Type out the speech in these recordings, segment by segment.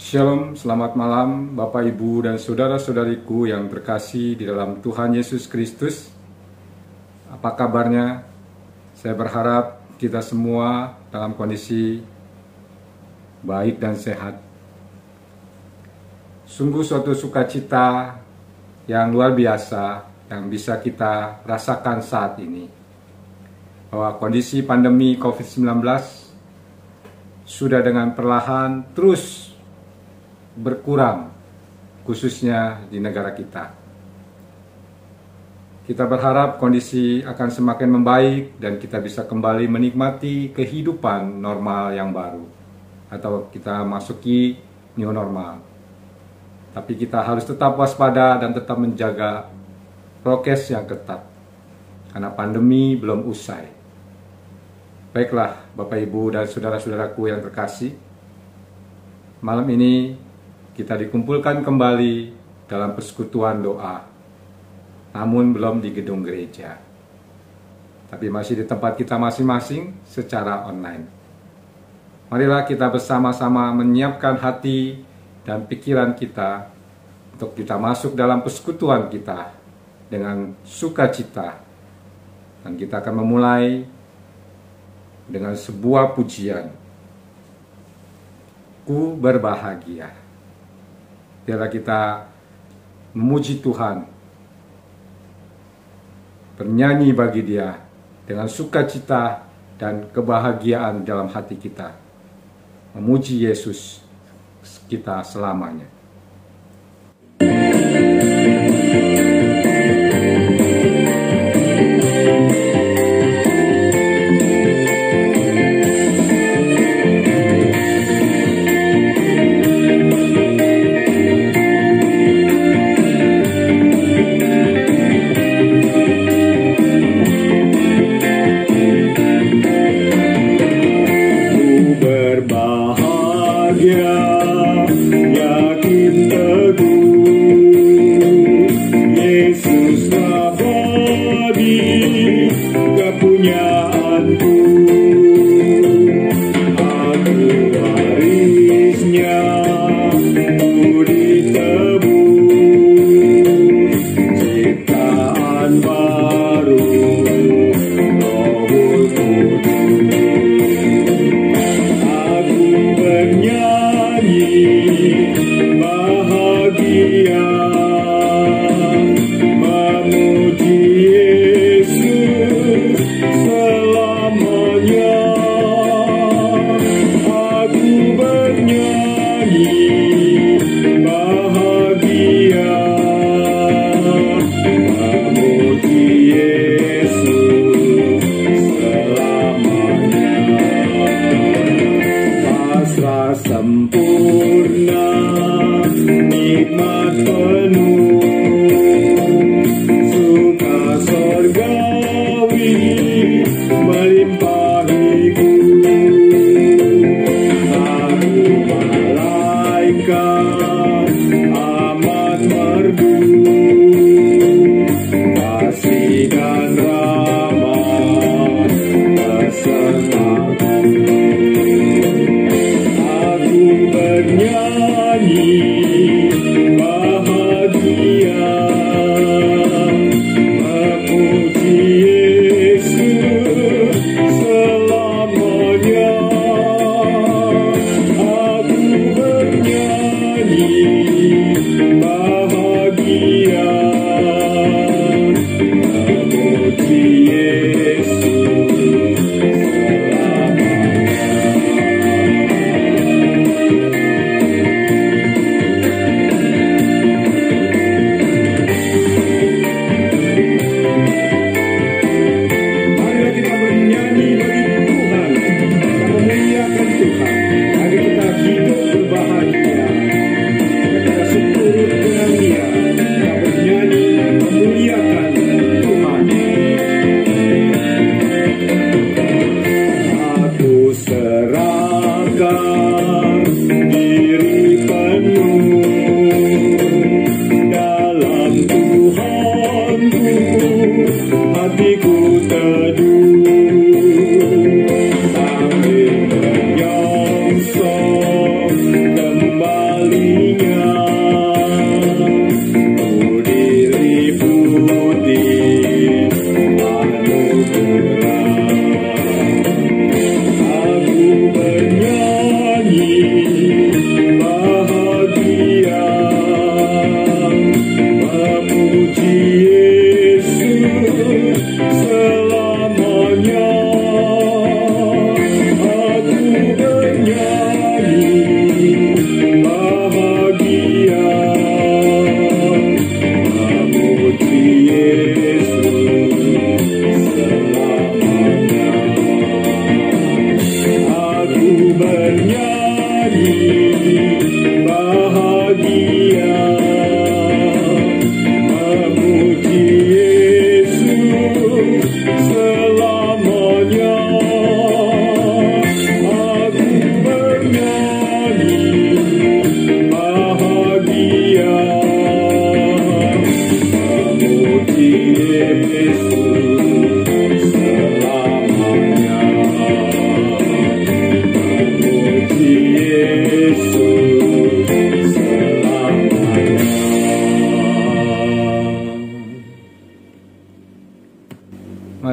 Shalom, selamat malam Bapak Ibu dan saudara-saudariku yang terkasih di dalam Tuhan Yesus Kristus. Apa kabarnya? Saya berharap kita semua dalam kondisi baik dan sehat. Sungguh suatu sukacita yang luar biasa yang bisa kita rasakan saat ini. Bahwa kondisi pandemi COVID-19 sudah dengan perlahan terus berkurang, khususnya di negara kita. Kita berharap kondisi akan semakin membaik dan kita bisa kembali menikmati kehidupan normal yang baru, atau kita masuki new normal. Tapi kita harus tetap waspada dan tetap menjaga prokes yang ketat, karena pandemi belum usai. Baiklah Bapak Ibu dan saudara-saudaraku yang terkasih, malam ini kita dikumpulkan kembali dalam persekutuan doa, namun belum di gedung gereja, tapi masih di tempat kita masing-masing secara online. Marilah kita bersama-sama menyiapkan hati dan pikiran kita untuk kita masuk dalam persekutuan kita dengan sukacita. Dan kita akan memulai dengan sebuah pujian. Ku berbahagia. Biarlah kita memuji Tuhan, bernyanyi bagi Dia dengan sukacita dan kebahagiaan dalam hati kita, memuji Yesus kita selamanya.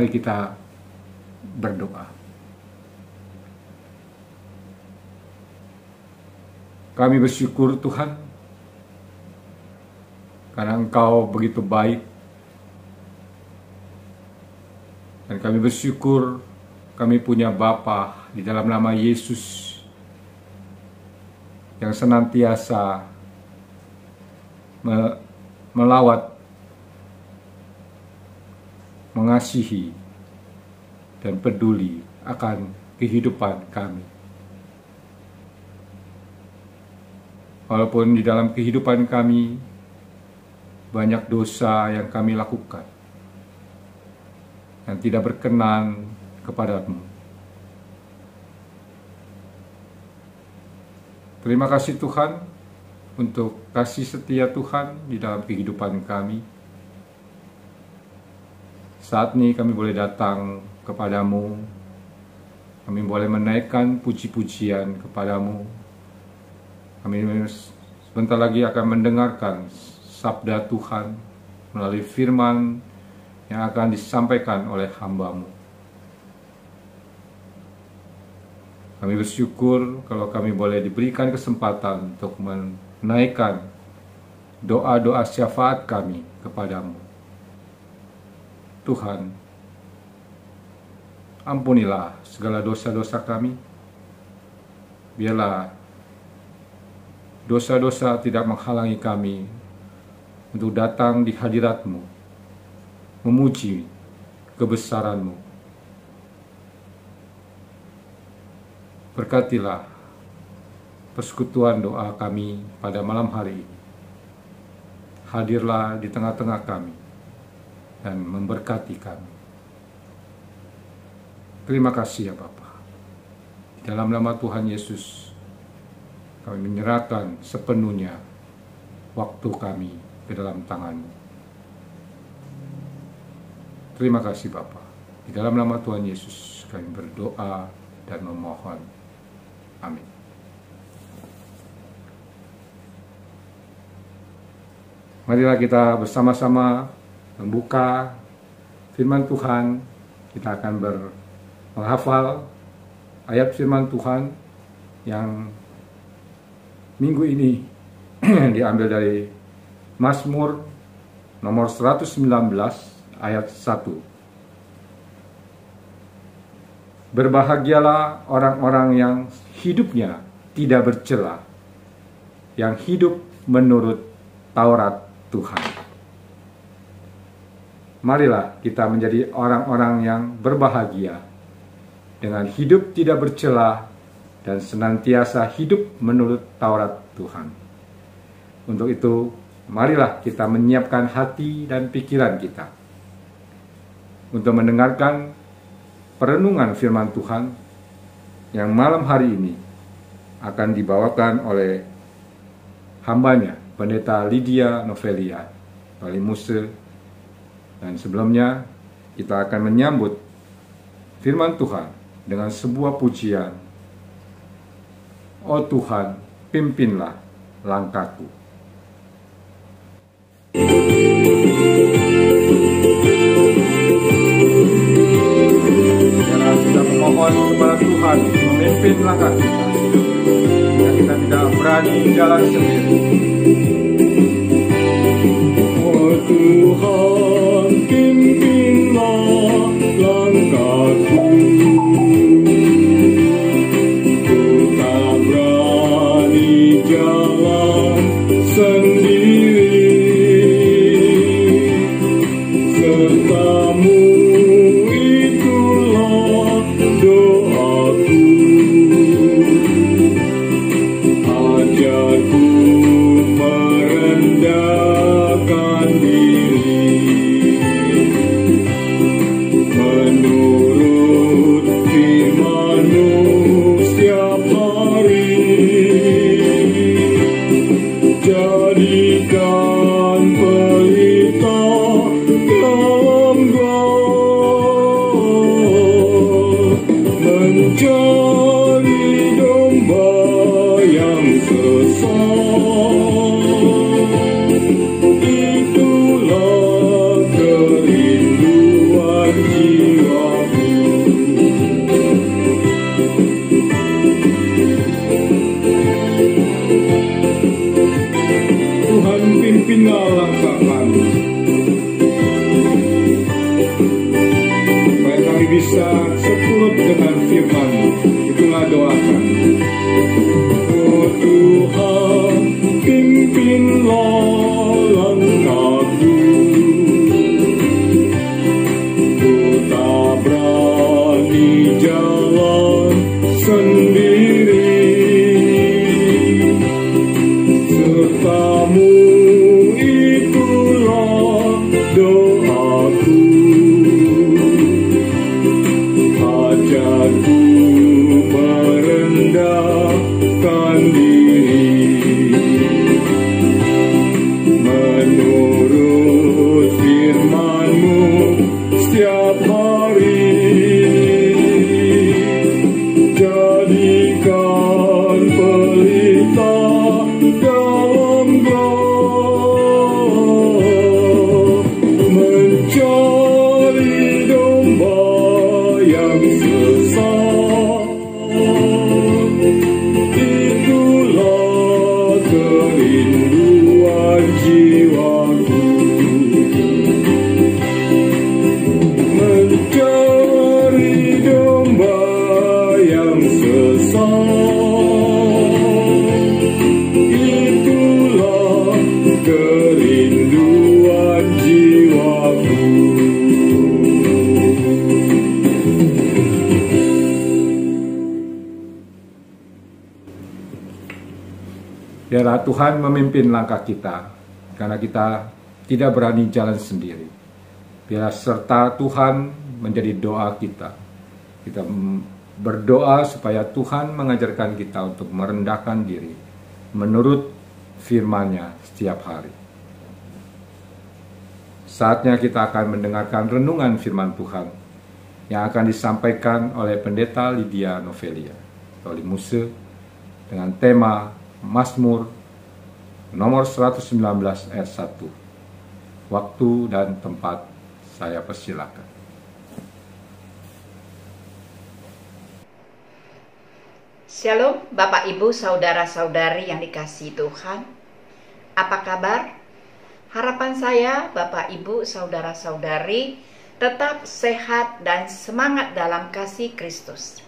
Mari kita berdoa. Kami bersyukur Tuhan, karena Engkau begitu baik. Dan kami bersyukur kami punya Bapa di dalam nama Yesus yang senantiasa melawat, mengasihi, dan peduli akan kehidupan kami. Walaupun di dalam kehidupan kami banyak dosa yang kami lakukan yang tidak berkenan kepadamu. Terima kasih Tuhan untuk kasih setia Tuhan di dalam kehidupan kami. Saat ini kami boleh datang kepadamu, kami boleh menaikkan puji-pujian kepadamu. Kami sebentar lagi akan mendengarkan sabda Tuhan melalui firman yang akan disampaikan oleh hamba-Mu. Kami bersyukur kalau kami boleh diberikan kesempatan untuk menaikkan doa-doa syafaat kami kepadamu. Tuhan, ampunilah segala dosa-dosa kami. Biarlah dosa-dosa tidak menghalangi kami untuk datang di hadirat-Mu, memuji kebesaran-Mu. Berkatilah persekutuan doa kami pada malam hari ini. Hadirlah di tengah-tengah kami dan memberkati kami. Terima kasih ya Bapa. Di dalam nama Tuhan Yesus, kami menyerahkan sepenuhnya waktu kami ke dalam tangan-Mu. Terima kasih Bapa. Di dalam nama Tuhan Yesus kami berdoa dan memohon. Amin. Marilah kita bersama-sama membuka firman Tuhan. Kita akan menghafal ayat firman Tuhan yang minggu ini diambil dari Mazmur nomor 119 ayat 1. Berbahagialah orang-orang yang hidupnya tidak bercela, yang hidup menurut Taurat Tuhan. Marilah kita menjadi orang-orang yang berbahagia dengan hidup tidak bercela dan senantiasa hidup menurut Taurat Tuhan. Untuk itu, marilah kita menyiapkan hati dan pikiran kita untuk mendengarkan perenungan firman Tuhan yang malam hari ini akan dibawakan oleh hambanya, Pendeta Lydia Novelia Wali Muse. Dan sebelumnya kita akan menyambut firman Tuhan dengan sebuah pujian. Oh Tuhan, pimpinlah langkahku. Kita memohon kepada Tuhan memimpin langkah kita, dan kita tidak berani jalan sendiri. Oh Tuhan, pimpinlah langkahku. Ku tak berani jalan sendiri, serta-Mu itulah doaku. Ajarku merendahkan diri menurut firman-Mu setiap hari. Jadikan pelita dalam got, mencari domba yang sesat. inilah langkah kami. Supaya kami bisa seturut dengan firman-Mu. Itulah doa kami. Oh Tuhan, pimpinlah langkahku. Ku tak berani jalan sendiri. Serta-Mu itulah doaku. Hajatku merendahkan diri, menurut firman-Mu setiap hari. Jadikan pelita dalam gua, mencari domba yang sesat. Itulah kerinduan jiwaku, mencari domba yang sesat. Itulah kerinduan jiwaku. Biarlah Tuhan memimpin langkah kita, karena kita tidak berani jalan sendiri. Biarlah serta Tuhan menjadi doa kita. Kita berdoa supaya Tuhan mengajarkan kita untuk merendahkan diri menurut firman-Nya setiap hari. Saatnya kita akan mendengarkan renungan firman Tuhan yang akan disampaikan oleh Pendeta Lydia Novelia Toli Muse dengan tema Mazmur nomor 119 ayat 1. Waktu dan tempat saya persilakan. Shalom Bapak Ibu Saudara-saudari yang dikasihi Tuhan. Apa kabar? Harapan saya Bapak Ibu Saudara-saudari tetap sehat dan semangat dalam kasih Kristus.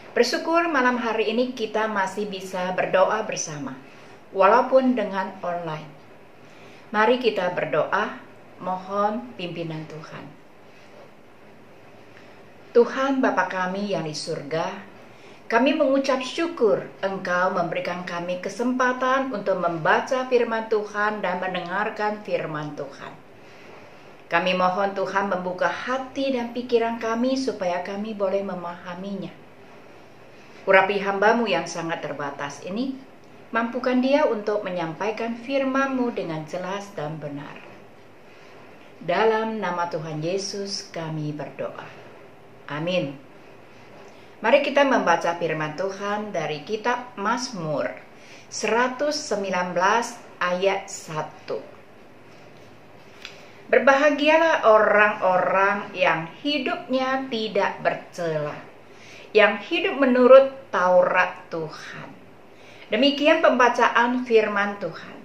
Bersyukur malam hari ini kita masih bisa berdoa bersama, walaupun dengan online. Mari kita berdoa, mohon pimpinan Tuhan. Tuhan Bapa kami yang di surga, kami mengucap syukur Engkau memberikan kami kesempatan untuk membaca firman Tuhan dan mendengarkan firman Tuhan. Kami mohon Tuhan membuka hati dan pikiran kami supaya kami boleh memahaminya. Urapi hamba-Mu yang sangat terbatas ini, mampukan dia untuk menyampaikan firman-Mu dengan jelas dan benar. Dalam nama Tuhan Yesus kami berdoa. Amin. Mari kita membaca firman Tuhan dari kitab Mazmur 119 ayat 1. Berbahagialah orang-orang yang hidupnya tidak bercela, yang hidup menurut Taurat Tuhan. Demikian pembacaan firman Tuhan.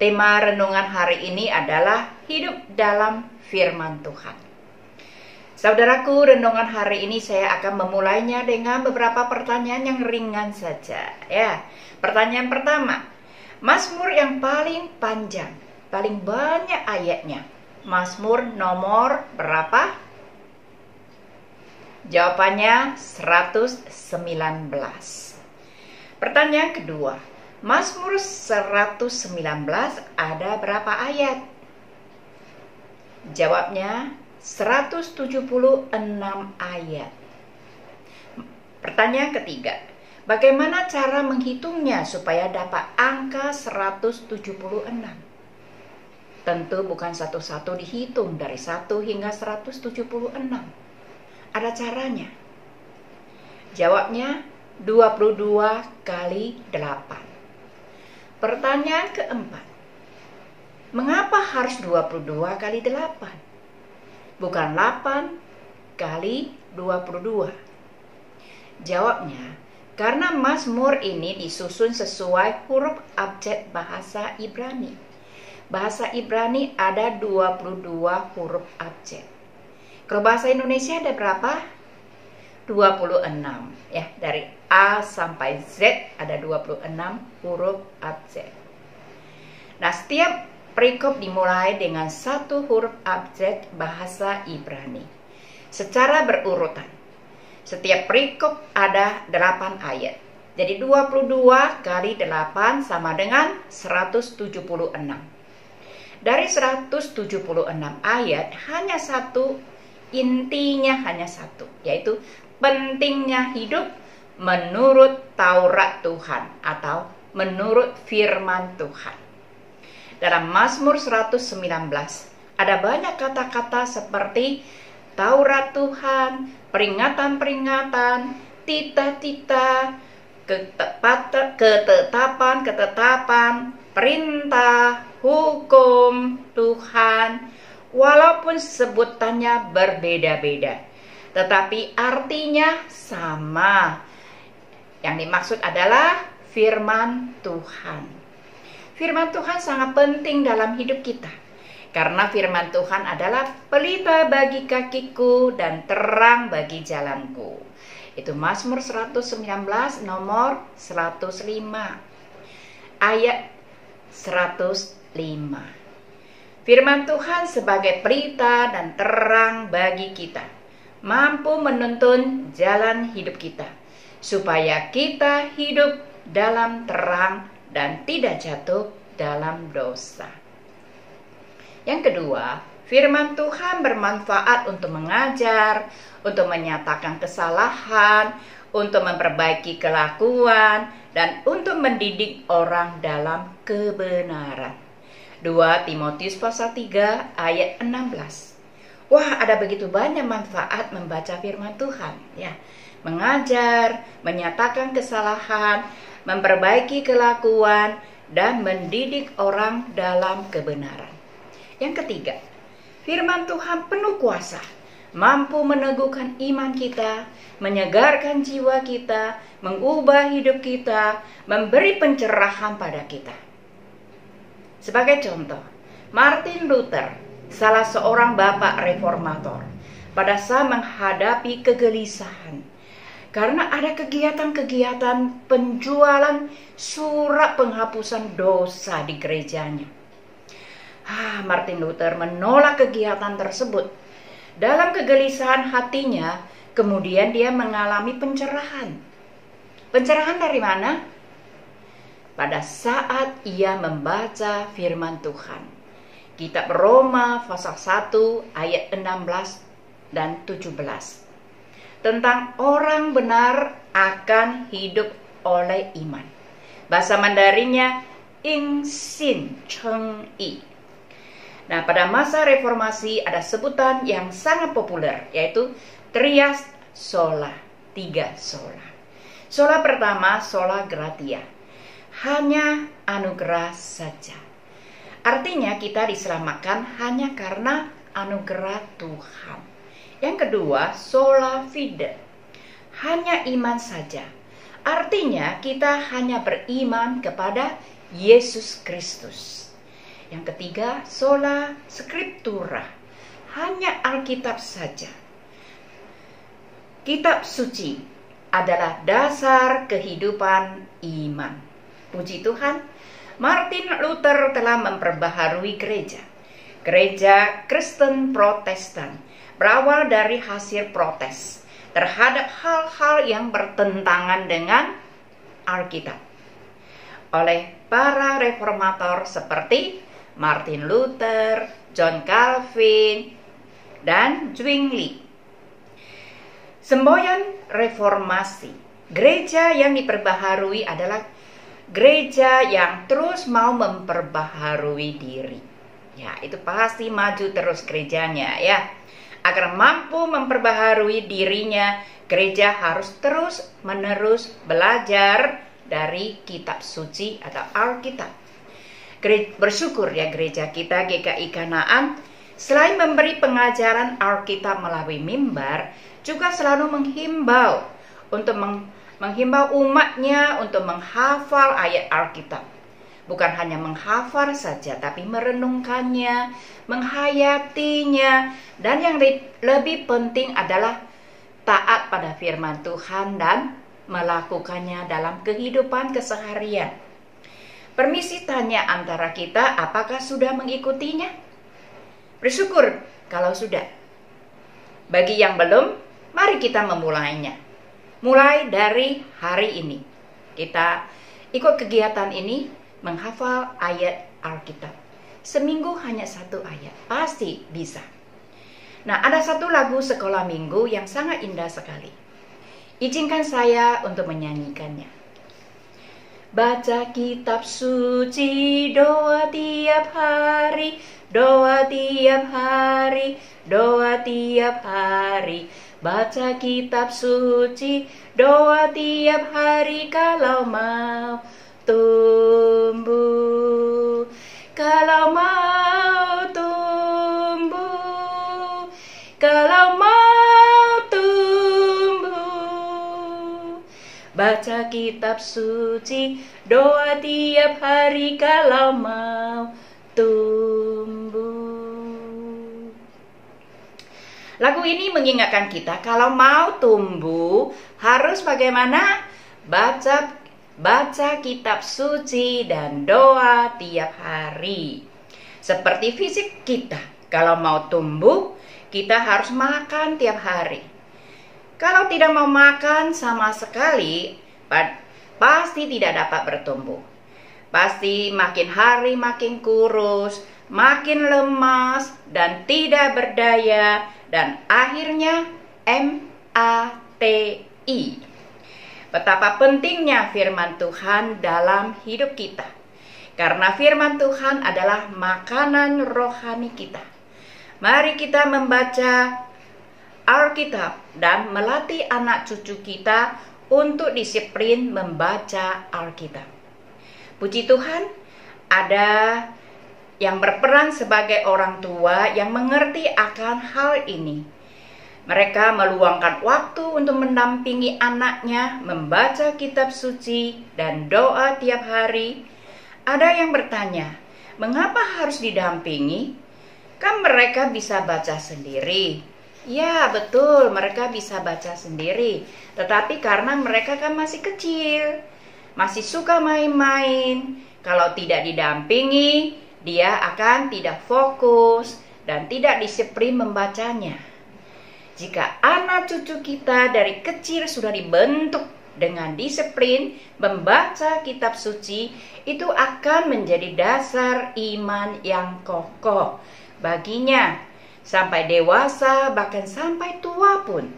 Tema renungan hari ini adalah hidup dalam firman Tuhan. Saudaraku, renungan hari ini saya akan memulainya dengan beberapa pertanyaan yang ringan saja. Ya, pertanyaan pertama, Mazmur yang paling panjang, paling banyak ayatnya, Mazmur nomor berapa? Jawabannya 119. Pertanyaan kedua, Mazmur 119 ada berapa ayat? Jawabnya 176 ayat. Pertanyaan ketiga, bagaimana cara menghitungnya supaya dapat angka 176? Tentu bukan satu-satu dihitung dari 1 hingga 176. Ada caranya. Jawabnya 22 kali 8. Pertanyaan keempat, mengapa harus 22 kali 8? Bukan 8 kali 22. Jawabnya, karena Mazmur ini disusun sesuai huruf abjad bahasa Ibrani. bahasa Ibrani ada 22 huruf abjad. Kalau bahasa Indonesia ada berapa? 26 ya, dari A sampai Z ada 26 huruf abjad. Nah, setiap perikop dimulai dengan satu huruf abjad bahasa Ibrani secara berurutan. Setiap perikop ada 8 ayat. Jadi 22 kali 8 sama dengan 176. Dari 176 ayat hanya satu, intinya hanya satu, yaitu pentingnya hidup menurut Taurat Tuhan atau menurut firman Tuhan. Dalam Mazmur 119 ada banyak kata-kata seperti Taurat Tuhan, peringatan-peringatan, titah-titah, ketetapan, perintah, hukum Tuhan. Walaupun sebutannya berbeda-beda, tetapi artinya sama. Yang dimaksud adalah firman Tuhan. Firman Tuhan sangat penting dalam hidup kita, karena firman Tuhan adalah pelita bagi kakiku dan terang bagi jalanku. Itu Mazmur 119 nomor 105 ayat 105. Firman Tuhan sebagai pelita dan terang bagi kita, mampu menuntun jalan hidup kita, supaya kita hidup dalam terang dan tidak jatuh dalam dosa. Yang kedua, firman Tuhan bermanfaat untuk mengajar, untuk menyatakan kesalahan, untuk memperbaiki kelakuan, dan untuk mendidik orang dalam kebenaran. 2 Timotius pasal 3 ayat 16. Wah, ada begitu banyak manfaat membaca firman Tuhan, ya. Mengajar, menyatakan kesalahan, memperbaiki kelakuan, dan mendidik orang dalam kebenaran. Yang ketiga, firman Tuhan penuh kuasa, mampu meneguhkan iman kita, menyegarkan jiwa kita, mengubah hidup kita, memberi pencerahan pada kita. Sebagai contoh, Martin Luther, salah seorang bapak reformator, pada saat menghadapi kegelisahan karena ada kegiatan-kegiatan penjualan surat penghapusan dosa di gerejanya. Martin Luther menolak kegiatan tersebut. Dalam kegelisahan hatinya, kemudian dia mengalami pencerahan. Pencerahan dari mana? Pada saat ia membaca firman Tuhan. Kitab Roma pasal 1 ayat 16 dan 17. Tentang orang benar akan hidup oleh iman. Bahasa Mandarinnya ing sin cheng i. Nah, pada masa reformasi ada sebutan yang sangat populer, yaitu trias sola, 3 sola. Sola pertama, sola gratia, hanya anugerah saja. Artinya kita diselamatkan hanya karena anugerah Tuhan. Yang kedua, sola fide, hanya iman saja. Artinya kita hanya beriman kepada Yesus Kristus. Yang ketiga, sola scriptura, hanya Alkitab saja. Kitab suci adalah dasar kehidupan iman. Puji Tuhan, Martin Luther telah memperbaharui gereja. Gereja Kristen Protestan berawal dari hasil protes terhadap hal-hal yang bertentangan dengan Alkitab oleh para reformator seperti Martin Luther, John Calvin, dan Zwingli. Semboyan reformasi, gereja yang diperbaharui adalah gereja yang terus mau memperbaharui diri. Ya, itu pasti maju terus gerejanya, ya. Agar mampu memperbaharui dirinya, gereja harus terus-menerus belajar dari kitab suci atau Alkitab. Bersyukur ya gereja kita GKI Kanaan, selain memberi pengajaran Alkitab melalui mimbar, juga selalu menghimbau umatnya untuk menghafal ayat Alkitab. bukan hanya menghafal saja, tapi merenungkannya, menghayatinya, dan yang lebih penting adalah taat pada firman Tuhan dan melakukannya dalam kehidupan keseharian. Permisi tanya antara kita, apakah sudah mengikutinya? Bersyukur kalau sudah. Bagi yang belum, mari kita memulainya. Mulai dari hari ini, kita ikut kegiatan ini, menghafal ayat Alkitab. Seminggu hanya 1 ayat, pasti bisa. Nah, ada satu lagu sekolah minggu yang sangat indah sekali. Izinkan saya untuk menyanyikannya. Baca kitab suci, doa tiap hari, doa tiap hari, doa tiap hari. Baca kitab suci, doa tiap hari kalau mau tumbuh. Kalau mau tumbuh, kalau mau tumbuh. Baca kitab suci, doa tiap hari kalau mau tumbuh. Lagu ini mengingatkan kita kalau mau tumbuh harus bagaimana? Baca kitab suci dan doa tiap hari. Seperti fisik kita, kalau mau tumbuh, kita harus makan tiap hari. Kalau tidak mau makan sama sekali, pasti tidak dapat bertumbuh. Pasti makin hari makin kurus, makin lemas, dan tidak berdaya, dan akhirnya MATI. Betapa pentingnya firman Tuhan dalam hidup kita. Karena firman Tuhan adalah makanan rohani kita. Mari kita membaca Alkitab dan melatih anak cucu kita untuk disiplin membaca Alkitab. Puji Tuhan, ada yang berperan sebagai orang tua yang mengerti akan hal ini. Mereka meluangkan waktu untuk mendampingi anaknya membaca kitab suci dan doa tiap hari. Ada yang bertanya, mengapa harus didampingi? Kan mereka bisa baca sendiri. Ya, betul, mereka bisa baca sendiri. Tetapi karena mereka kan masih kecil, masih suka main-main. Kalau tidak didampingi, dia akan tidak fokus dan tidak disiplin membacanya. Jika anak cucu kita dari kecil sudah dibentuk dengan disiplin membaca kitab suci, itu akan menjadi dasar iman yang kokoh baginya. Sampai dewasa, bahkan sampai tua pun,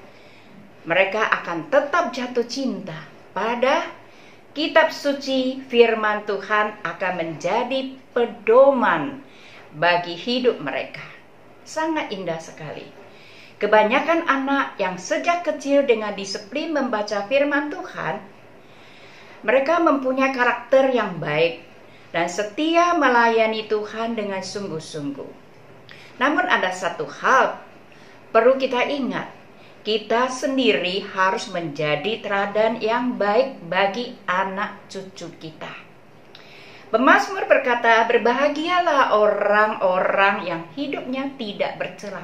mereka akan tetap jatuh cinta pada kitab suci. Firman Tuhan akan menjadi pedoman bagi hidup mereka. Sangat indah sekali. Kebanyakan anak yang sejak kecil dengan disiplin membaca firman Tuhan, mereka mempunyai karakter yang baik dan setia melayani Tuhan dengan sungguh-sungguh. Namun ada satu hal perlu kita ingat, kita sendiri harus menjadi teladan yang baik bagi anak cucu kita. Pemazmur berkata, berbahagialah orang-orang yang hidupnya tidak bercela,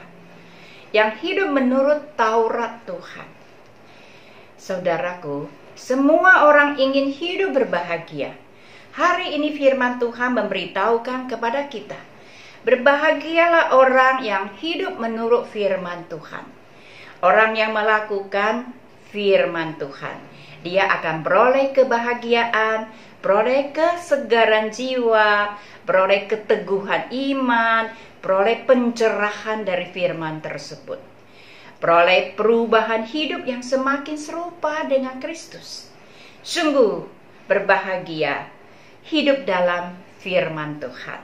yang hidup menurut Taurat Tuhan. Saudaraku, semua orang ingin hidup berbahagia. Hari ini firman Tuhan memberitahukan kepada kita, berbahagialah orang yang hidup menurut firman Tuhan. Orang yang melakukan firman Tuhan, dia akan beroleh kebahagiaan, beroleh kesegaran jiwa, beroleh keteguhan iman, beroleh pencerahan dari firman tersebut, beroleh perubahan hidup yang semakin serupa dengan Kristus. Sungguh berbahagia hidup dalam firman Tuhan.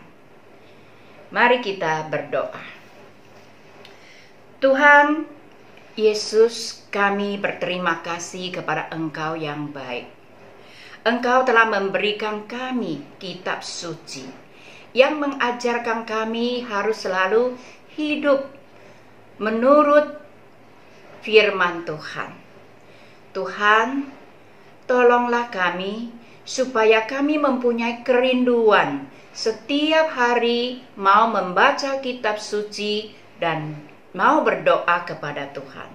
Mari kita berdoa. Tuhan Yesus, kami berterima kasih kepada Engkau yang baik. Engkau telah memberikan kami kitab suci yang mengajarkan kami harus selalu hidup menurut firman Tuhan. Tuhan, tolonglah kami supaya kami mempunyai kerinduan setiap hari mau membaca kitab suci dan mau berdoa kepada Tuhan.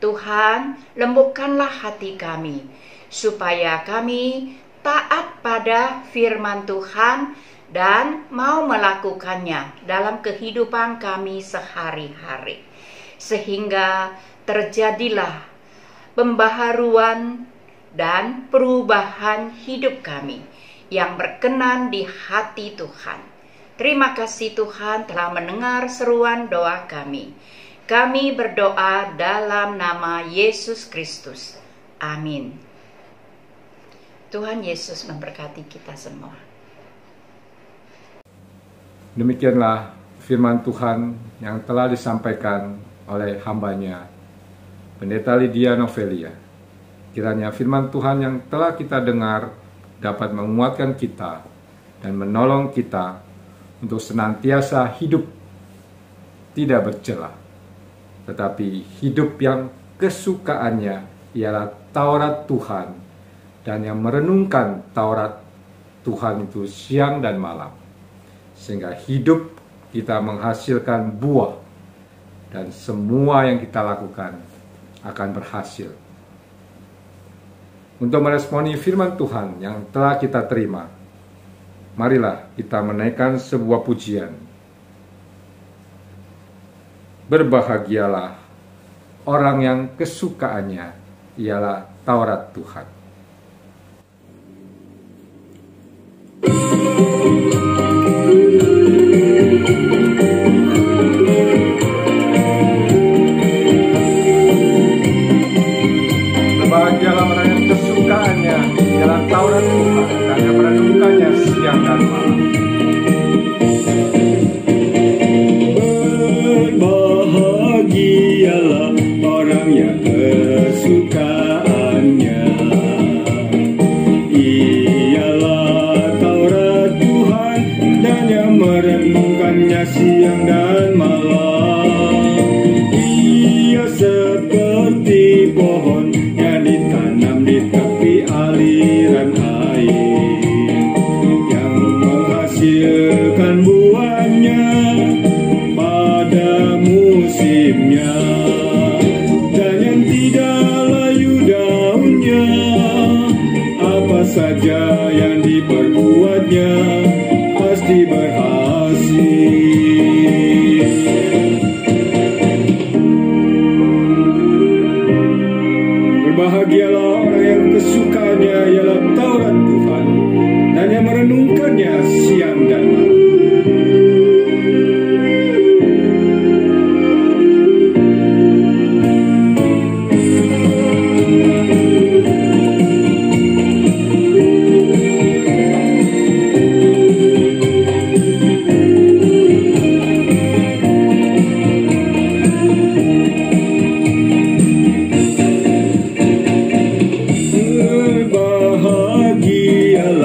Tuhan, lembutkanlah hati kami, supaya kami taat pada firman Tuhan dan mau melakukannya dalam kehidupan kami sehari-hari. Sehingga terjadilah pembaharuan dan perubahan hidup kami yang berkenan di hati Tuhan. Terima kasih Tuhan telah mendengar seruan doa kami. Kami berdoa dalam nama Yesus Kristus. Amin. Tuhan Yesus memberkati kita semua. Demikianlah firman Tuhan yang telah disampaikan oleh hambanya, Pendeta Lydia Novelia. Kiranya firman Tuhan yang telah kita dengar dapat menguatkan kita dan menolong kita untuk senantiasa hidup tidak bercela, tetapi hidup yang kesukaannya ialah Taurat Tuhan, dan yang merenungkan Taurat Tuhan itu siang dan malam, sehingga hidup kita menghasilkan buah, dan semua yang kita lakukan akan berhasil. Untuk meresponi firman Tuhan yang telah kita terima, marilah kita menaikkan sebuah pujian. Berbahagialah orang yang kesukaannya ialah Taurat Tuhan. Berbahagialah orang yang kesukaannya ialah Taurat Tuhan, dan yang merenungkannya siang dan malam. Berbahagialah orang yang kesukaannya ialah Taurat Tuhan, dan yang merenungkannya siang dan malam. Ia seperti pohon yang ditanam di tepi aliran air, yang menghasilkan buahnya pada musimnya, dan yang tidak layu daunnya. Apa saja yang diperbuatnya pasti berhasil. Berbahagialah orang yang kesukaannya ialah Taurat Tuhan, dan yang merenungkannya siang dan malam.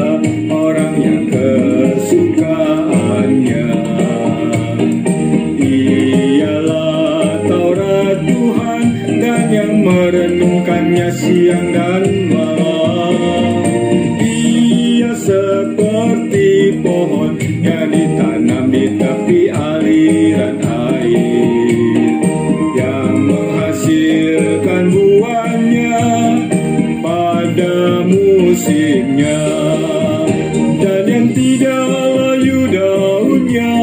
Berbahagialah orang yang kesukaannya ialah Taurat Tuhan, dan yang merenungkannya siang dan malam. Ia seperti pohon yang ditanam di tepi aliran air, yang menghasilkan buahnya pada musimnya, dan yang tidak layu daunnya.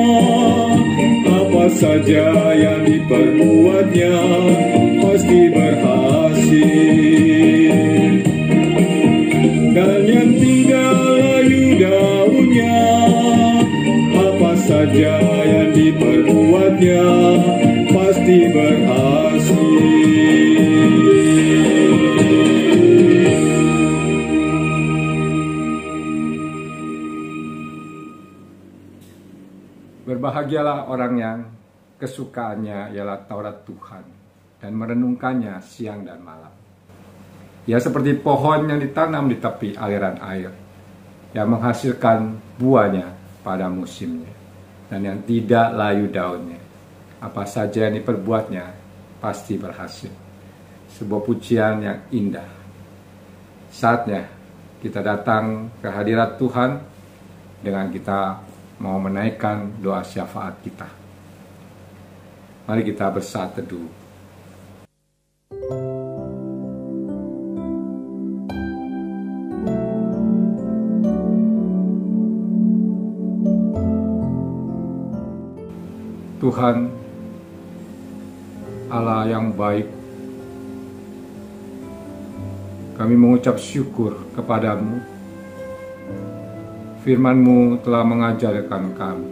Apa saja yang diperbuatnya pasti berhasil, dan yang tidak layu daunnya. Apa saja yang diperbuatnya pasti berhasil. Berbahagialah orang yang kesukaannya ialah Taurat Tuhan, dan merenungkannya siang dan malam. Ia seperti pohon yang ditanam di tepi aliran air, yang menghasilkan buahnya pada musimnya, dan yang tidak layu daunnya. Apa saja yang diperbuatnya pasti berhasil. Sebuah pujian yang indah. Saatnya kita datang ke hadirat Tuhan dengan kita mau menaikkan doa syafaat kita. Mari kita bersaat teduh. Tuhan, Allah yang baik, kami mengucap syukur kepadamu. Firman-Mu telah mengajarkan kami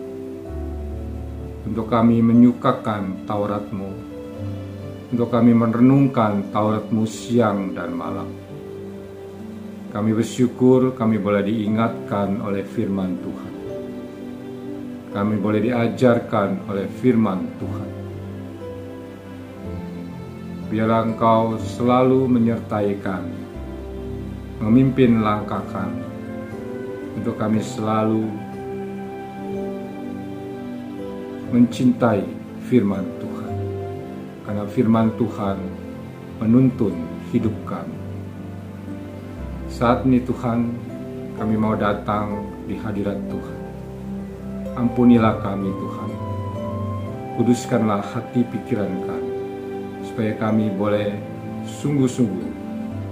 untuk kami menyukakan Taurat-Mu, untuk kami merenungkan Taurat-Mu siang dan malam. Kami bersyukur kami boleh diingatkan oleh firman Tuhan. Kami boleh diajarkan oleh firman Tuhan. Biarlah Engkau selalu menyertai kami, memimpin langkah kami, untuk kami selalu mencintai firman Tuhan. Karena firman Tuhan menuntun hidup kami. Saat ini Tuhan, kami mau datang di hadirat Tuhan. Ampunilah kami Tuhan, kuduskanlah hati pikiran kami, supaya kami boleh sungguh-sungguh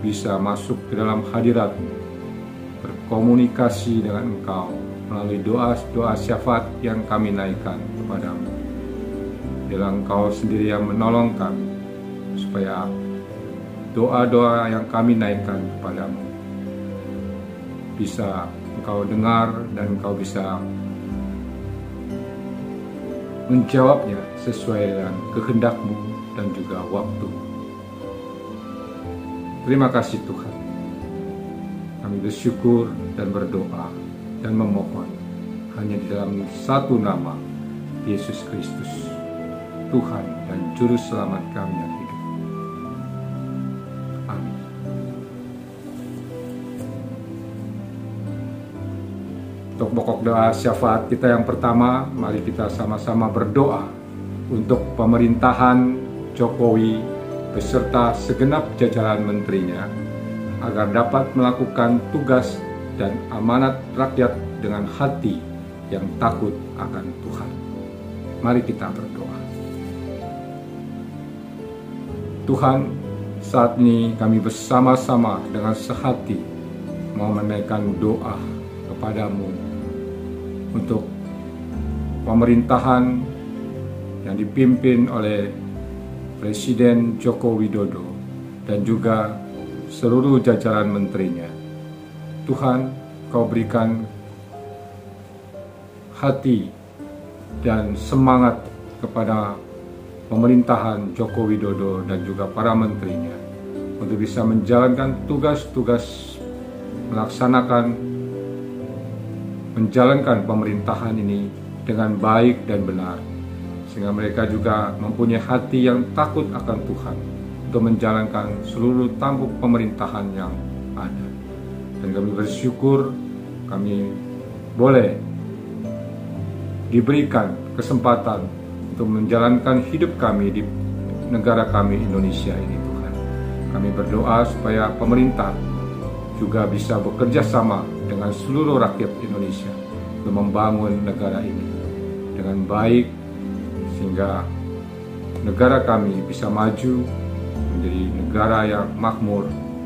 bisa masuk ke dalam hadirat-Mu, berkomunikasi dengan Engkau melalui doa-doa syafaat yang kami naikkan kepadamu. Biarlah Engkau sendiri yang menolong kami, supaya doa-doa yang kami naikkan kepadamu bisa Engkau dengar dan Engkau bisa menjawabnya sesuai dengan kehendak-Mu dan juga waktu. Terima kasih Tuhan. Kami bersyukur dan berdoa dan memohon hanya di dalam satu nama, Yesus Kristus, Tuhan dan Juru Selamat kami yang hidup. Amin. Untuk pokok doa syafaat kita yang pertama, mari kita sama-sama berdoa untuk pemerintahan Jokowi beserta segenap jajaran menterinya agar dapat melakukan tugas dan amanat rakyat dengan hati yang takut akan Tuhan. Mari kita berdoa. Tuhan, saat ini kami bersama-sama dengan sehati mau menaikkan doa kepadamu untuk pemerintahan yang dipimpin oleh Presiden Joko Widodo dan juga seluruh jajaran menterinya. Tuhan, Kau berikan hati dan semangat kepada pemerintahan Joko Widodo dan juga para menterinya untuk bisa menjalankan tugas-tugas menjalankan pemerintahan ini dengan baik dan benar, sehingga mereka juga mempunyai hati yang takut akan Tuhan untuk menjalankan seluruh tampuk pemerintahan yang ada. Dan kami bersyukur kami boleh diberikan kesempatan untuk menjalankan hidup kami di negara kami Indonesia ini Tuhan. Kami berdoa supaya pemerintah juga bisa bekerja sama dengan seluruh rakyat Indonesia untuk membangun negara ini dengan baik, sehingga negara kami bisa maju menjadi negara yang makmur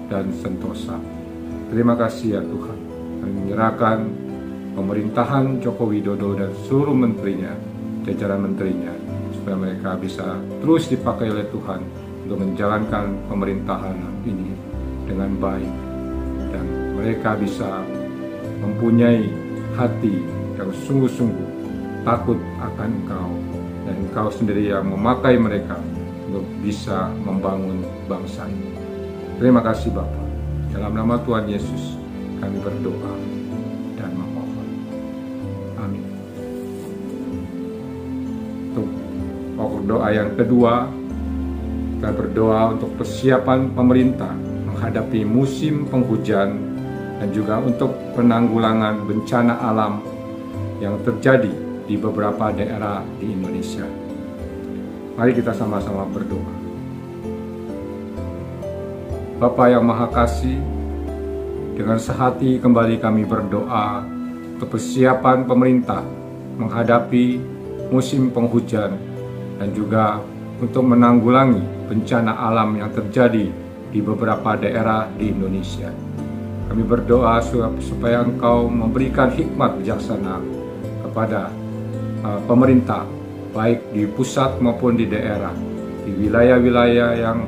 dan sentosa. Terima kasih ya Tuhan. Kami menyerahkan pemerintahan Joko Widodo dan seluruh menterinya, jajaran menterinya, supaya mereka bisa terus dipakai oleh Tuhan untuk menjalankan pemerintahan ini dengan baik, dan mereka bisa mempunyai hati yang sungguh-sungguh takut akan Engkau, dan Engkau sendiri yang memakai mereka untuk bisa membangun bangsa ini. Terima kasih Bapa. Dalam nama Tuhan Yesus kami berdoa dan memohon. Amin. Untuk pokok doa yang kedua, kita berdoa untuk persiapan pemerintah menghadapi musim penghujan dan juga untuk penanggulangan bencana alam yang terjadi di beberapa daerah di Indonesia. Mari kita sama-sama berdoa. Bapa yang Maha Kasih, dengan sehati kembali kami berdoa untuk persiapan pemerintah menghadapi musim penghujan dan juga untuk menanggulangi bencana alam yang terjadi di beberapa daerah di Indonesia. Kami berdoa supaya Engkau memberikan hikmat bijaksana kepada pemerintah, baik di pusat maupun di daerah, di wilayah-wilayah yang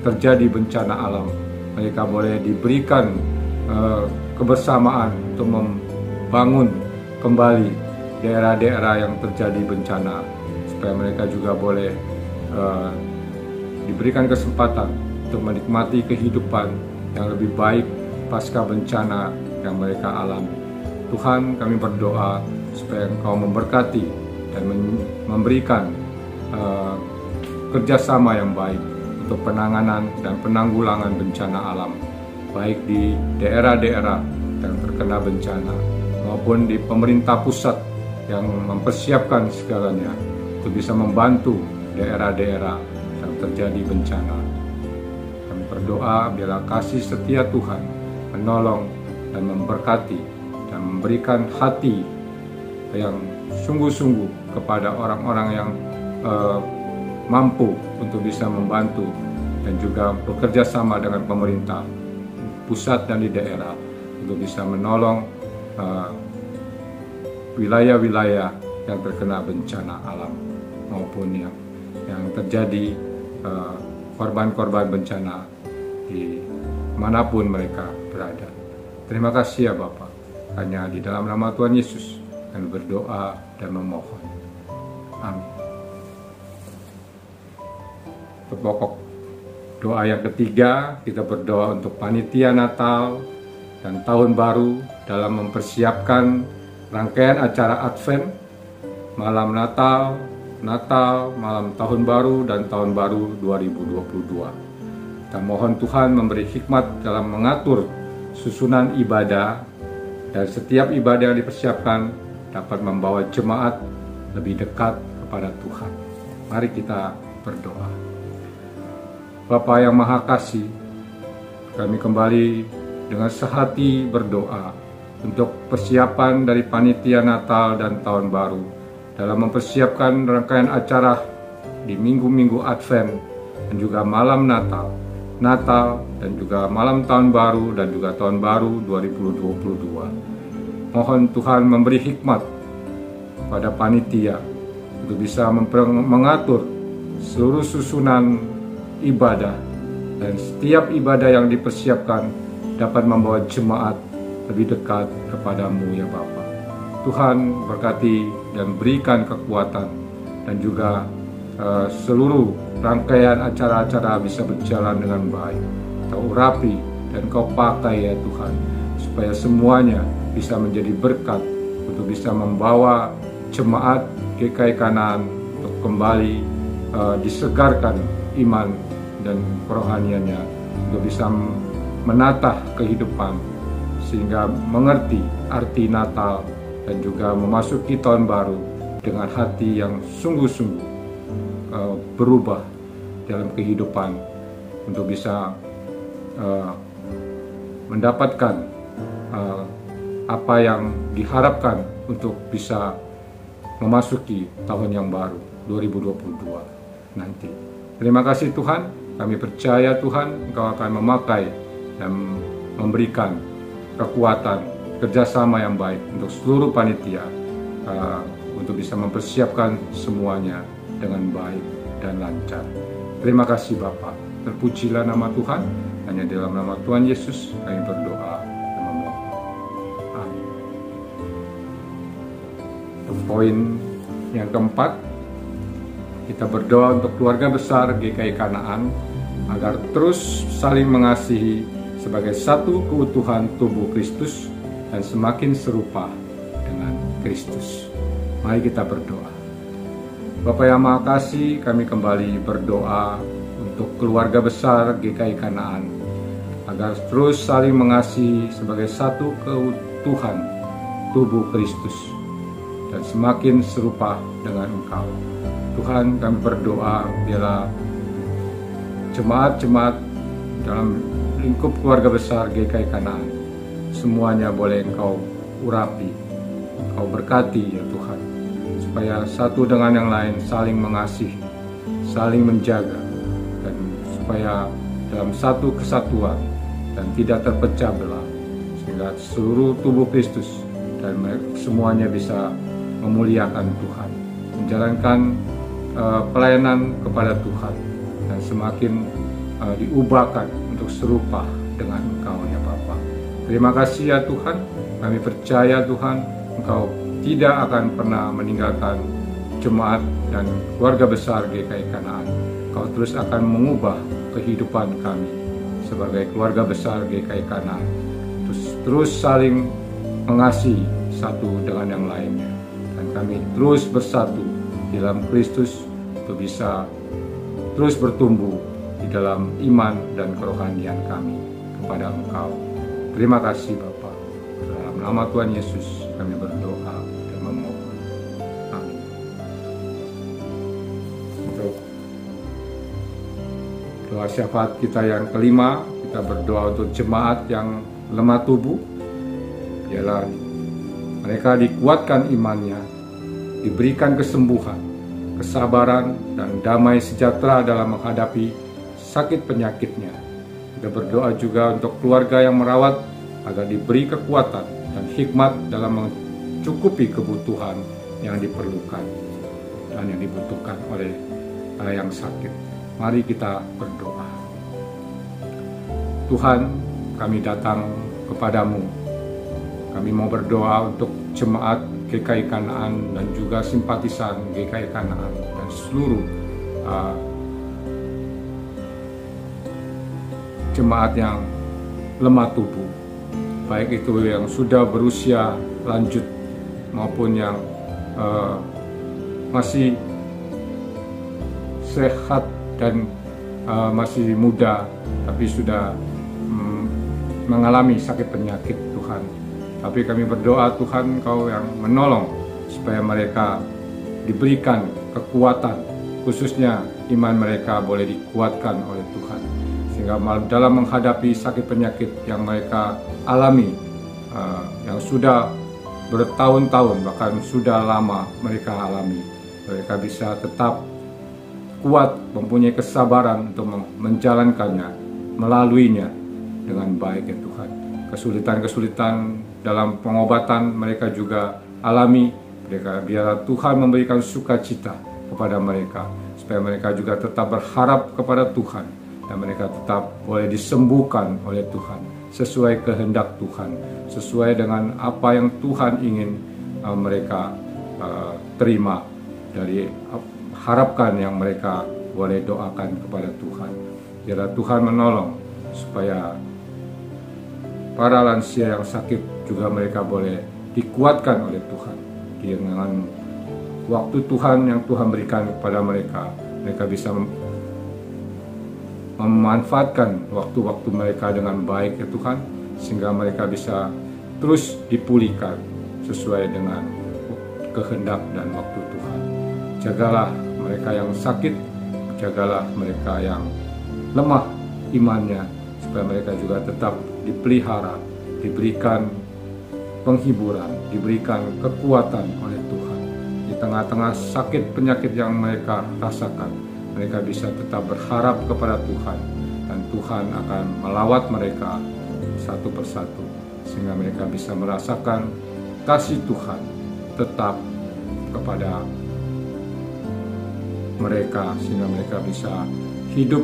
terjadi bencana alam. Mereka boleh diberikan kebersamaan untuk membangun kembali daerah-daerah yang terjadi bencana, supaya mereka juga boleh diberikan kesempatan untuk menikmati kehidupan yang lebih baik pasca bencana yang mereka alami. Tuhan, kami berdoa supaya Engkau memberkati dan memberikan kerjasama yang baik untuk penanganan dan penanggulangan bencana alam, baik di daerah-daerah yang terkena bencana maupun di pemerintah pusat yang mempersiapkan segalanya untuk bisa membantu daerah-daerah yang terjadi bencana. Kami berdoa biarlah kasih setia Tuhan menolong dan memberkati dan memberikan hati yang sungguh-sungguh kepada orang-orang yang mampu untuk bisa membantu dan juga bekerja sama dengan pemerintah pusat dan di daerah untuk bisa menolong wilayah-wilayah yang terkena bencana alam maupun yang terjadi korban-korban bencana di manapun mereka berada. Terima kasih ya Bapa. Hanya di dalam nama Tuhan Yesus kami berdoa dan memohon. Amin. Untuk pokok doa yang ketiga, kita berdoa untuk panitia Natal dan Tahun Baru dalam mempersiapkan rangkaian acara Advent, malam Natal, malam Tahun Baru, dan Tahun Baru 2022. Kita mohon Tuhan memberi hikmat dalam mengatur susunan ibadah, dan setiap ibadah yang dipersiapkan dapat membawa jemaat lebih dekat kepada Tuhan. Mari kita berdoa. Bapa yang Maha Kasih, kami kembali dengan sehati berdoa untuk persiapan dari panitia Natal dan Tahun Baru dalam mempersiapkan rangkaian acara di minggu-minggu Advent dan juga malam Natal dan juga malam Tahun Baru dan juga Tahun Baru 2022. Mohon Tuhan memberi hikmat kepada panitia untuk bisa mengatur seluruh susunan ibadah, dan setiap ibadah yang dipersiapkan dapat membawa jemaat lebih dekat kepadamu ya Bapa. Tuhan berkati dan berikan kekuatan dan juga seluruh rangkaian acara-acara bisa berjalan dengan baik. Kau urapi dan Kau pakai ya Tuhan, supaya semuanya bisa menjadi berkat untuk bisa membawa jemaat GKI Kanaan untuk kembali disegarkan iman dan kerohaniannya, untuk bisa menatah kehidupan sehingga mengerti arti Natal dan juga memasuki Tahun Baru dengan hati yang sungguh-sungguh berubah dalam kehidupan, untuk bisa mendapatkan apa yang diharapkan untuk bisa memasuki tahun yang baru 2022 nanti. Terima kasih Tuhan, kami percaya Tuhan Engkau akan memakai dan memberikan kekuatan kerjasama yang baik untuk seluruh panitia untuk bisa mempersiapkan semuanya dengan baik dan lancar. Terima kasih Bapa, terpujilah nama Tuhan. Hanya dalam nama Tuhan Yesus kami berdoa dan memohon. Amin. Untuk poin yang keempat, kita berdoa untuk keluarga besar GKI Kanaan agar terus saling mengasihi sebagai satu keutuhan tubuh Kristus dan semakin serupa dengan Kristus. Mari kita berdoa. Bapa yang Maha Kasih, kami kembali berdoa untuk keluarga besar GKI Kanaan agar terus saling mengasihi sebagai satu keutuhan tubuh Kristus dan semakin serupa dengan Engkau. Tuhan, kami berdoa biarlah jemaat-jemaat dalam lingkup keluarga besar GKI Kanaan, semuanya boleh Engkau urapi, Engkau berkati ya Tuhan, supaya satu dengan yang lain saling mengasihi, saling menjaga, dan supaya dalam satu kesatuan dan tidak terpecah belah, sehingga seluruh tubuh Kristus dan semuanya bisa memuliakan Tuhan, menjalankan pelayanan kepada Tuhan, dan semakin diubahkan untuk serupa dengan Engkau ya Bapa. Terima kasih ya Tuhan, kami percaya Tuhan, Engkau tidak akan pernah meninggalkan jemaat dan keluarga besar GKI Kanaan. Engkau terus akan mengubah kehidupan kami sebagai keluarga besar GKI Kanaan, terus saling mengasihi satu dengan yang lainnya, dan kami terus bersatu di dalam Kristus untuk bisa terus bertumbuh di dalam iman dan kerohanian kami kepada Engkau. Terima kasih Bapa. Dalam nama Tuhan Yesus kami berdoa dan memohon. Amin. Untuk doa syafaat kita yang kelima, kita berdoa untuk jemaat yang lemah tubuh, ialah mereka dikuatkan imannya, diberikan kesembuhan, kesabaran, dan damai sejahtera dalam menghadapi sakit penyakitnya. Kita berdoa juga untuk keluarga yang merawat agar diberi kekuatan dan hikmat dalam mencukupi kebutuhan yang diperlukan dan yang dibutuhkan oleh yang sakit. Mari kita berdoa. Tuhan, kami datang kepadamu. Kami mau berdoa untuk jemaat GKI Kanaan dan juga simpatisan GKI Kanaan dan seluruh jemaat yang lemah tubuh, baik itu yang sudah berusia lanjut maupun yang masih sehat dan masih muda tapi sudah mengalami sakit penyakit Tuhan. Tapi kami berdoa Tuhan, Engkau yang menolong supaya mereka diberikan kekuatan, khususnya iman mereka boleh dikuatkan oleh Tuhan, sehingga dalam menghadapi sakit penyakit yang mereka alami, yang sudah bertahun-tahun bahkan sudah lama mereka alami, mereka bisa tetap kuat, mempunyai kesabaran untuk menjalankannya, melaluinya dengan baik ya Tuhan. Kesulitan-kesulitan dalam pengobatan mereka juga alami, biarlah Tuhan memberikan sukacita kepada mereka, supaya mereka juga tetap berharap kepada Tuhan, dan mereka tetap boleh disembuhkan oleh Tuhan, sesuai kehendak Tuhan, sesuai dengan apa yang Tuhan ingin mereka terima dari harapkan yang mereka boleh doakan kepada Tuhan. Biarlah Tuhan menolong supaya para lansia yang sakit juga mereka boleh dikuatkan oleh Tuhan. Dengan waktu Tuhan yang Tuhan berikan kepada mereka, mereka bisa memanfaatkan waktu-waktu mereka dengan baik ya Tuhan, sehingga mereka bisa terus dipulihkan sesuai dengan kehendak dan waktu Tuhan. Jagalah mereka yang sakit, jagalah mereka yang lemah imannya, supaya mereka juga tetap dipelihara, diberikan penghiburan, diberikan kekuatan oleh Tuhan. Di tengah-tengah sakit penyakit yang mereka rasakan, mereka bisa tetap berharap kepada Tuhan, dan Tuhan akan melawat mereka satu persatu, sehingga mereka bisa merasakan kasih Tuhan tetap kepada mereka, sehingga mereka bisa hidup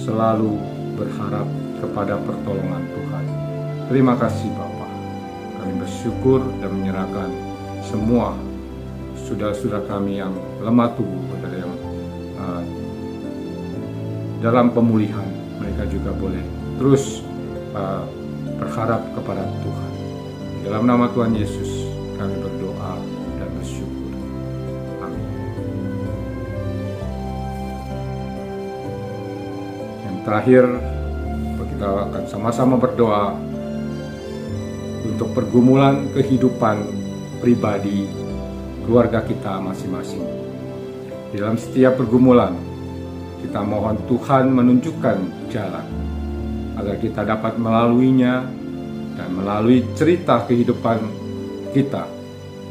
selalu berharap kepada pertolongan Tuhan. Terima kasih Bapa. Kami bersyukur dan menyerahkan semua saudara-saudara kami yang lemah tubuh, yang dalam pemulihan, mereka juga boleh terus berharap kepada Tuhan. Dalam nama Tuhan Yesus kami berdoa dan bersyukur. Amin. Yang terakhir, kita akan sama-sama berdoa untuk pergumulan kehidupan pribadi keluarga kita masing-masing. Dalam setiap pergumulan, Kita mohon Tuhan menunjukkan jalan agar kita dapat melaluinya, dan melalui cerita kehidupan kita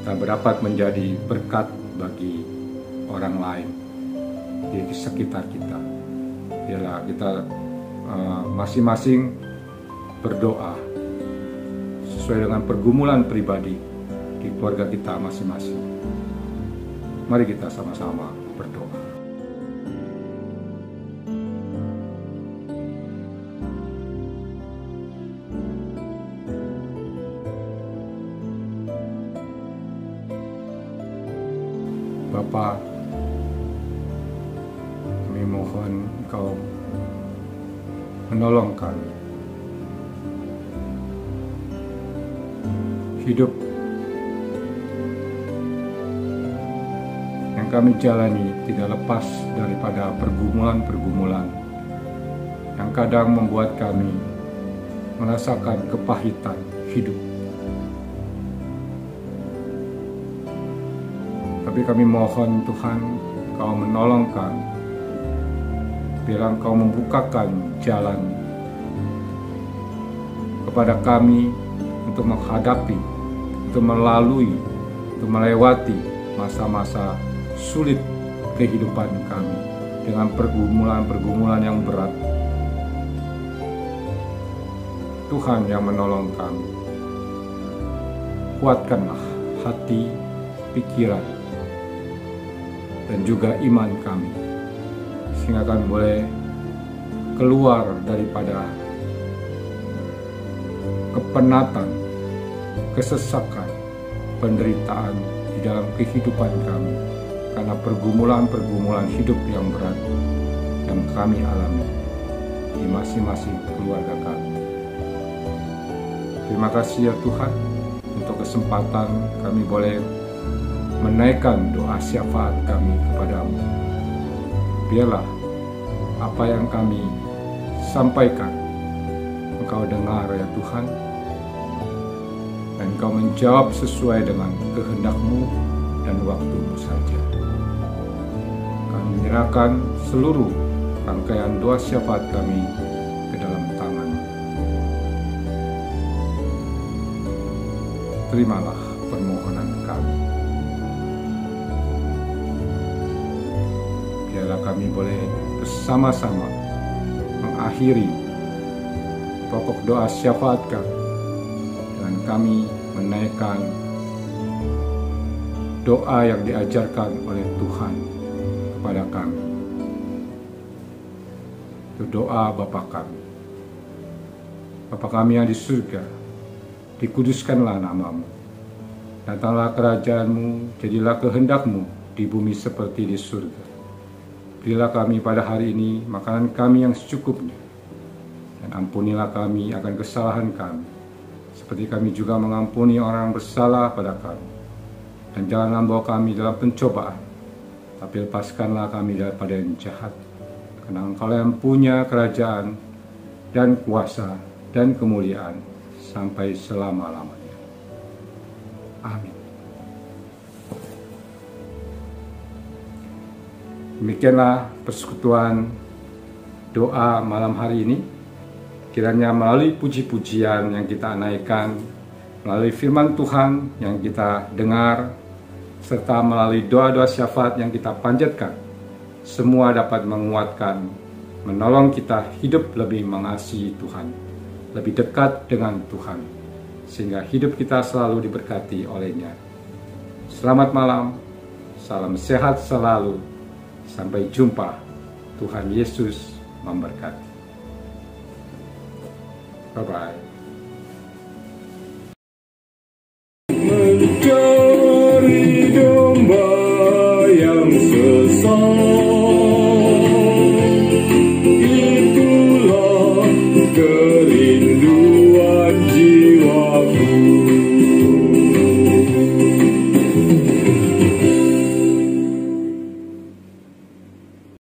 dapat menjadi berkat bagi orang lain di sekitar kita. Biarlah kita masing-masing berdoa sesuai dengan pergumulan pribadi di keluarga kita masing-masing. Mari kita sama-sama berdoa. Bapa, kami mohon Engkau menolong kami. Hidup yang kami jalani tidak lepas daripada pergumulan-pergumulan yang kadang membuat kami merasakan kepahitan hidup. Tapi kami mohon Tuhan, Kau menolong kami, biar Engkau membukakan jalan kepada kami untuk menghadapi, untuk melalui, untuk melewati masa-masa sulit kehidupan kami dengan pergumulan-pergumulan yang berat. Tuhan yang menolong kami. Kuatkanlah hati, pikiran, dan juga iman kami, sehingga kami boleh keluar daripada kepenatan, kesesakan, penderitaan di dalam kehidupan kami karena pergumulan-pergumulan hidup yang berat yang kami alami di masing-masing keluarga kami. Terima kasih ya Tuhan untuk kesempatan kami boleh menaikkan doa syafaat kami kepadamu. Biarlah apa yang kami sampaikan Engkau dengar ya Tuhan, dan Engkau menjawab sesuai dengan kehendak-Mu dan waktu-Mu saja. Kami menyerahkan seluruh rangkaian doa syafaat kami ke dalam tangan-Mu. Terimalah permohonan kami. Biarlah kami boleh bersama-sama mengakhiri pokok doa syafaat kami dengan kami menaikkan doa yang diajarkan oleh Tuhan kepada kami. Itu doa Bapa kami. Bapa kami yang di surga, dikuduskanlah nama-Mu. Datanglah kerajaan-Mu, jadilah kehendak-Mu di bumi seperti di surga. Berilah kami pada hari ini makanan kami yang secukupnya, dan ampunilah kami akan kesalahan kami, seperti kami juga mengampuni orang yang bersalah pada kami. Dan janganlah membawa kami dalam pencobaan, tapi lepaskanlah kami daripada yang jahat. Karena Engkau yang punya kerajaan dan kuasa dan kemuliaan sampai selama-lamanya. Amin. Demikianlah persekutuan doa malam hari ini. Kiranya melalui puji-pujian yang kita naikkan, melalui firman Tuhan yang kita dengar, serta melalui doa-doa syafaat yang kita panjatkan, semua dapat menguatkan, menolong kita hidup lebih mengasihi Tuhan, lebih dekat dengan Tuhan, sehingga hidup kita selalu diberkati oleh-Nya. Selamat malam, salam sehat selalu. Sampai jumpa. Tuhan Yesus memberkati. Bye-bye. Mencari domba yang sesat.